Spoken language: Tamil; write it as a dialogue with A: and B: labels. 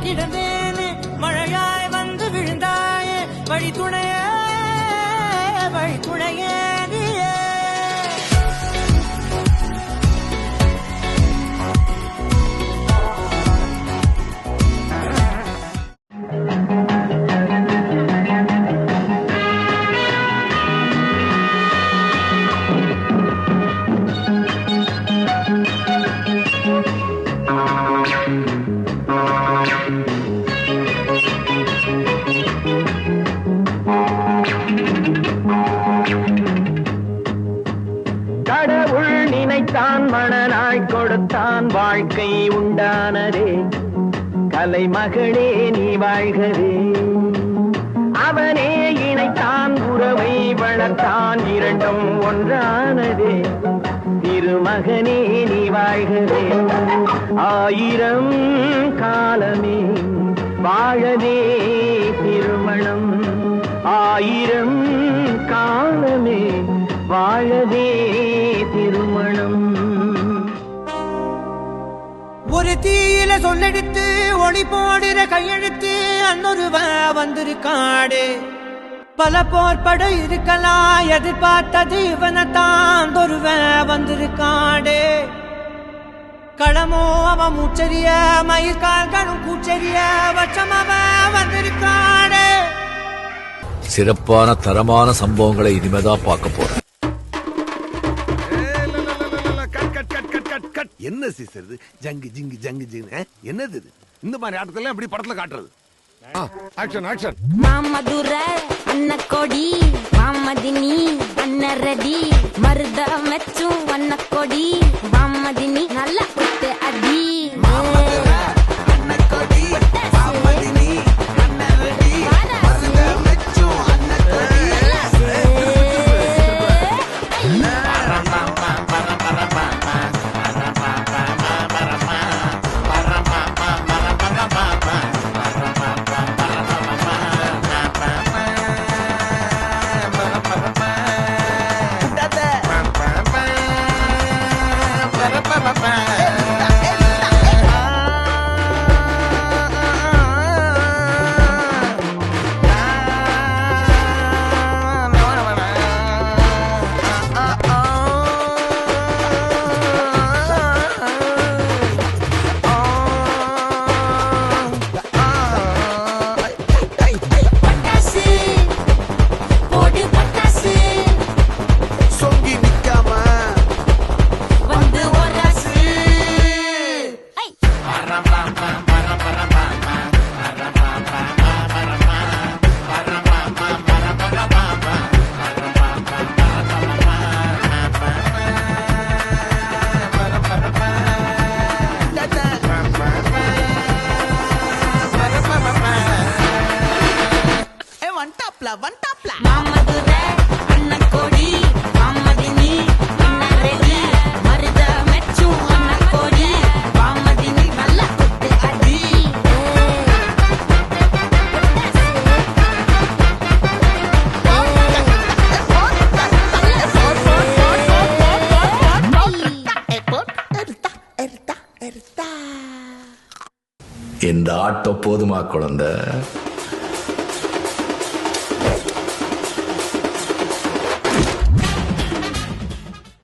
A: கிடந்தேனே மழையாய் வந்து விழுந்தாயே வழித்துணையே வழித்துணையே
B: கடவுள் நினைத்தான் மணநாள் கொடுத்தான் வாழ்க்கை உண்டானதே கலைமகளே நீ வாழ்கவே அவனே இணைத்தான் உறவை வளர்த்தான் இரண்டும் ஒன்றானதே திருமகனே நீ வாழ்கவே ஆயிரம் காலமே வாழவே திருமணம் ஆயிரம் காலமே வாழவே திருமணம்
A: ஒரு தீயில சொல்லெடுத்து ஒளி போடுற கையெழுத்து அன்னொருவ வந்திருக்காடு பல போர்பட இருக்கலாம் எதிர்பார்த்தது இவனத்தான் ஒருவ வந்திருக்காடு களமோ அவன் மூச்சரிய மயிர்கால்களும் கூச்சரிய வச்சம் அவன் வந்திருக்காடு
C: சிறப்பான தரமான சம்பவங்களை இனிமேதான் பார்க்க போறேன்.
D: என்ன சிஸ்டர் ஜங்கு ஜிங்கு ஜங்கு ஜிங்கு என்னது இது? இந்த மாதிரி ஆட்டத்துல எப்படி படத்துல காட்டுறது? Action action.
E: மாமதுர அன்னக்கொடி மாமதினி அன்னரடி மருத மெச்சும் அன்னக்கொடி மாமதினி நல்ல குத்து அடி மாமதுர அன்னக்கொடி மாமதினி அன்னரடி மருத மெச்சும் அன்னக்கொடி மாமதினி நல்ல குத்து அடி
C: இந்த ஆட்டோ போதுமா குழந்தை?